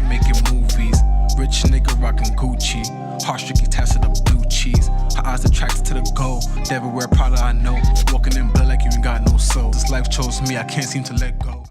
shit making movies. Rich nigga rockin' Gucci. Heartstricken attached to the blue cheese. Her eyes attracted to the gold. Never wear Prada, I know. Walking in blood like you ain't got no soul. This life chose me, I can't seem to let go.